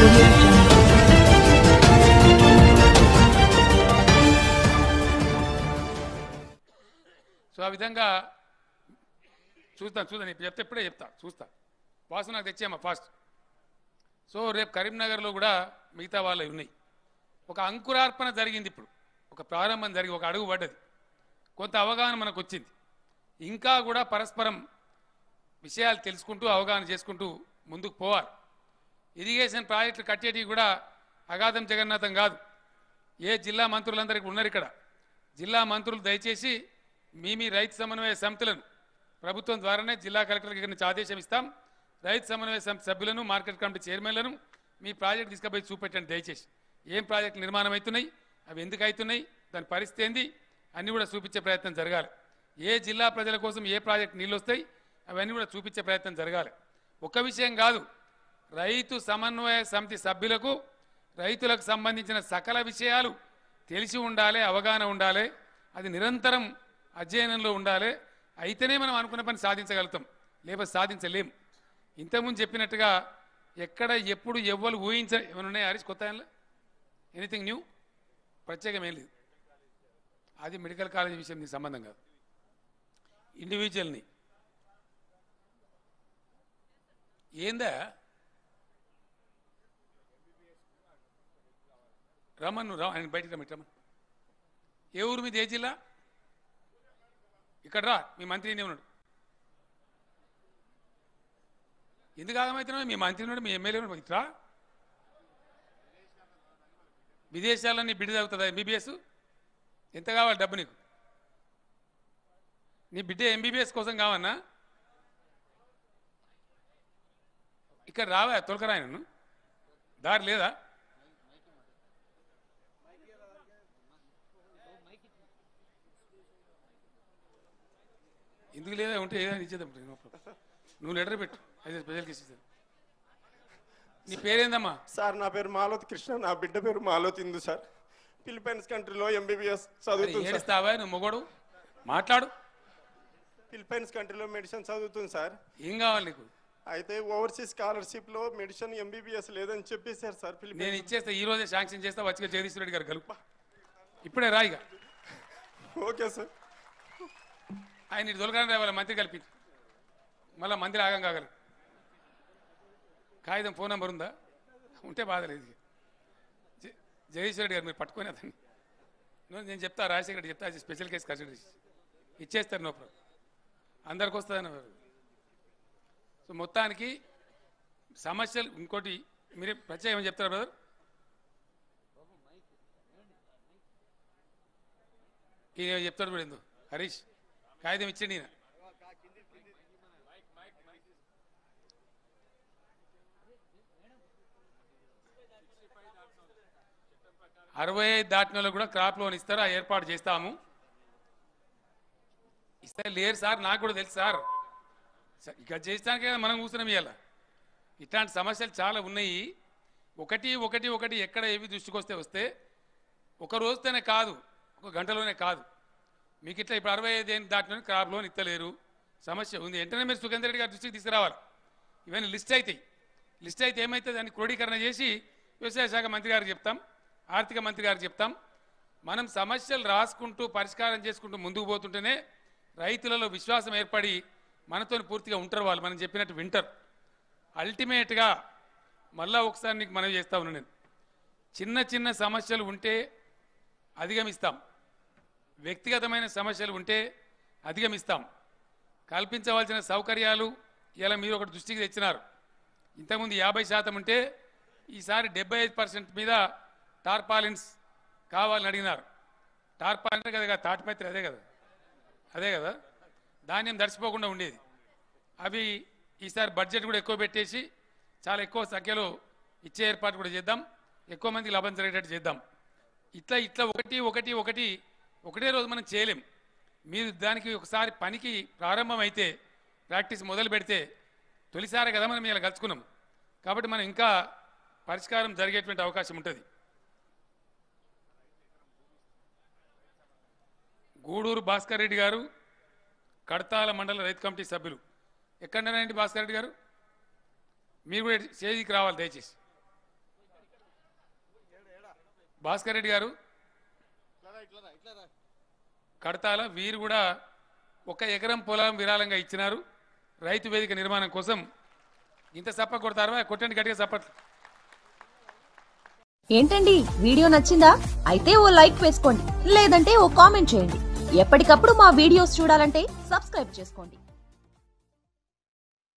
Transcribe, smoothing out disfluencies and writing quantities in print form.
audio jungle. So ఆ విధంగా చూద్దాం ఇప్పుడు చెప్తే ఇప్పుడే చెప్తా చూస్తా వాసు నాకు తెచ్చేయమ్మా ఫాస్ట్. సో రేపు కరీంనగర్లో కూడా మిగతా వాళ్ళవి ఉన్నాయి. ఒక అంకురార్పణ జరిగింది, ఇప్పుడు ఒక ప్రారంభం జరిగి ఒక అడుగు పడ్డది, కొంత అవగాహన మనకు వచ్చింది. ఇంకా కూడా పరస్పరం విషయాలు తెలుసుకుంటూ అవగాహన చేసుకుంటూ ముందుకు పోవాలి. ఇరిగేషన్ ప్రాజెక్టులు కట్టేటివి కూడా అగాధం జగన్నాథం కాదు. ఏ జిల్లా మంత్రులందరికీ ఉన్నారు ఇక్కడ. జిల్లా మంత్రులు దయచేసి మీ రైతు సమన్వయ సమితులను ప్రభుత్వం ద్వారానే జిల్లా కలెక్టర్ దగ్గర నుంచి ఆదేశం ఇస్తాం. రైతు సమన్వయ సమితి సభ్యులను, మార్కెట్ కమిటీ చైర్మన్లను మీ ప్రాజెక్ట్ తీసుకుపోయి చూపెట్టండి దయచేసి. ఏం ప్రాజెక్టులు నిర్మాణం అవుతున్నాయి, అవి ఎందుకు అవుతున్నాయి, దాని పరిస్థితి ఏంది అన్నీ కూడా చూపించే ప్రయత్నం జరగాలి. ఏ జిల్లా ప్రజల కోసం ఏ ప్రాజెక్ట్ నీళ్ళు వస్తాయి అవన్నీ కూడా చూపించే ప్రయత్నం జరగాలి. ఒక్క విషయం కాదు, రైతు సమన్వయ సమితి సభ్యులకు రైతులకు సంబంధించిన సకల విషయాలు తెలిసి ఉండాలి, అవగాహన ఉండాలి, అది నిరంతరం అధ్యయనంలో ఉండాలి. అయితేనే మనం అనుకున్న పని సాధించగలుగుతాం, లేకపోతే సాధించలేం. ఇంతకుముందు చెప్పినట్టుగా ఎక్కడ ఎప్పుడు ఎవ్వరు ఏమైనా ఉన్నాయి హరీష్ కొత్త ఎనీథింగ్ న్యూ ప్రత్యేకం ఏం లేదు. అది మెడికల్ కాలేజ్ విషయం నీకు సంబంధం కాదు. ఇండివిజువల్ని ఏందా రమ్మను ఆయన బయటికి రమ్మని. ఏ ఊరు మీద, ఏ జిల్లా? ఇక్కడ రా, మీ మంత్రి ఉన్నాడు. ఎందుకు ఆగమవుతున్నావు? మీ మంత్రి ఉన్నాడు, మీ ఎమ్మెల్యే ఉన్నాడు, ఇట్రా. విదేశాల్లో నీ బిడ్డ చదువుతుందా ఎంబీబీఎస్? ఎంత కావాలి డబ్బు నీకు? నీ బిడ్డ ఎంబీబీఎస్ కోసం కావన్నా? ఇక్కడ రావా, తొలకరా ఆయనను, దారి లేదా? ఎందుకు లేదా? ఉంటే ఏదైనా ఇచ్చేద్దాం. నువ్వు లెటర్ పెట్టు, అయితే స్పెషల్ కేసు ఇస్తాను. నీ పేరేందమ్మా? సార్ నా పేరు మాలోత్ కృష్ణ, నా బిడ్డ పేరు మాలోత్ ఇందు సార్. ఫిలిప్పైన్స్ కంట్రీలో ఎంబీబీఎస్ చదువుతుంది. ఏడుస్తావా నువ్వు? మొగోడు మాట్లాడు. ఫిలిప్పైన్స్ కంట్రీలో మెడిసిన్ చదువుతుంది సార్. ఏం కావాలి నీకు? అయితే ఓవర్సీస్ స్కాలర్షిప్ లో మెడిసిన్ ఎంబీబీఎస్ లేదని చెప్పేశారు సార్. నేను ఇచ్చేస్తా, ఈ రోజే శాంక్షన్ చేస్తా. వచ్చిగా జగదీశ్వర రెడ్డి గారు కలుపు, ఇప్పుడే రాయిగా. Okay sir. ఆయన ఇటు దొరకని రావాలి, మంత్రి కలిపి మళ్ళీ మంత్రి ఆగం కాగలరు. కాగితం ఫోన్ నెంబర్ ఉందా? ఉంటే బాధలేదు. జగదీశ్వర రెడ్డి గారు మీరు పట్టుకొని అతన్ని నేను చెప్తా, రాజశేఖర్ రెడ్డి చెప్తా, స్పెషల్ కేసు కన్సిడర్ చేసి ఇచ్చేస్తారు. నో ప్రాబ్లం, అందరికి వస్తుందని. సో మొత్తానికి సమస్యలు. ఇంకోటి మీరే ప్రత్యేకం చెప్తారా బ్రదర్? ఈయన చెప్తాడు కూడా ఎందుకు హరీష్ కాగితం ఇచ్చండి. ఈయన 65 దాటిన వాళ్ళకు కూడా క్రాప్ లోన్ ఇస్తారు, ఆ ఏర్పాటు చేస్తాము. ఇస్తే లేరు సార్, నాకు కూడా తెలుసు సార్. ఇక చేస్తానికే మనం కూర్చున్నాం. ఇవాళ ఇట్లాంటి సమస్యలు చాలా ఉన్నాయి. ఒకటి ఒకటి ఒకటి ఎక్కడ ఏవి దృష్టికి వస్తే ఒక రోజుతోనే కాదు, ఒక గంటలోనే కాదు. మీకు ఇట్లా ఇప్పుడు 65 దాటిన క్రాప్ లోన్ ఇస్తలేరు, సమస్య ఉంది. వెంటనే మీరు సుఖేందర్ రెడ్డి గారి దృష్టికి తీసుకురావాలి. ఇవన్నీ లిస్ట్ అవుతాయి. లిస్ట్ అయితే ఏమైతే దాన్ని క్రోడీకరణ చేసి వ్యవసాయ శాఖ మంత్రి గారికి చెప్తాం, ఆర్థిక మంత్రి గారికి చెప్తాం. మనం సమస్యలు రాసుకుంటూ పరిష్కారం చేసుకుంటూ ముందుకు పోతుంటేనే రైతులలో విశ్వాసం ఏర్పడి మనతో పూర్తిగా ఉంటారు. వాళ్ళు మనం చెప్పినట్టు వింటారు. అల్టిమేట్గా మళ్ళా ఒకసారి నీకు మనవి చేస్తా ఉన్నాను నేను, చిన్న చిన్న సమస్యలు ఉంటే అధిగమిస్తాం, వ్యక్తిగతమైన సమస్యలు ఉంటే అధిగమిస్తాం. కల్పించవలసిన సౌకర్యాలు ఇలా మీరు ఒకటి దృష్టికి తెచ్చినారు. ఇంతకుముందు 50% ఉంటే ఈసారి 75% మీద టార్పాలిన్స్ కావాలని అడిగినారు. టార్పాలిన్ కదా, తాటిపత్రి అదే కదా ధాన్యం దర్శిపోకుండా ఉండేది. అవి ఈసారి బడ్జెట్ కూడా ఎక్కువ పెట్టేసి చాలా ఎక్కువ సంఖ్యలో ఇచ్చే ఏర్పాటు కూడా చేద్దాం, ఎక్కువ మందికి లాభం జరిగేటట్టు చేద్దాం. ఇట్లా ఒకటే రోజు మనం చేయలేం. మీరు దానికి ఒకసారి పనికి ప్రారంభం అయితే, ప్రాక్టీస్ మొదలు పెడితే, తొలిసారి కదా మనం ఇలా కలుసుకున్నాం కాబట్టి మనం ఇంకా పరిష్కారం జరిగేటువంటి అవకాశం ఉంటుంది. గూడూరు భాస్కర్ రెడ్డి గారు కడతాల మండల రైతు కమిటీ సభ్యులు. ఎక్కడనేనండి భాస్కర్ రెడ్డి గారు? మీరు కూడా స్టేజీకి రావాలి దయచేసి. భాస్కర్ రెడ్డి గారు కడతాల వీరు కూడా 1 ఎకరం పొలం విరాళంగా ఇచ్చినారు రైతు వేదిక నిర్మాణం కోసం. ఇంత సప్ప కొడతారా? కొట్టండి గట్టిగా సప్పట్లు. ఏంటండి వీడియో నచ్చిందా? అయితే ఓ లైక్ వేసుకోండి, లేదంటే ఓ కామెంట్ చేయండి. ఎప్పటికప్పుడు మా వీడియోస్ చూడాలంటే సబ్స్క్రైబ్ చేసుకోండి.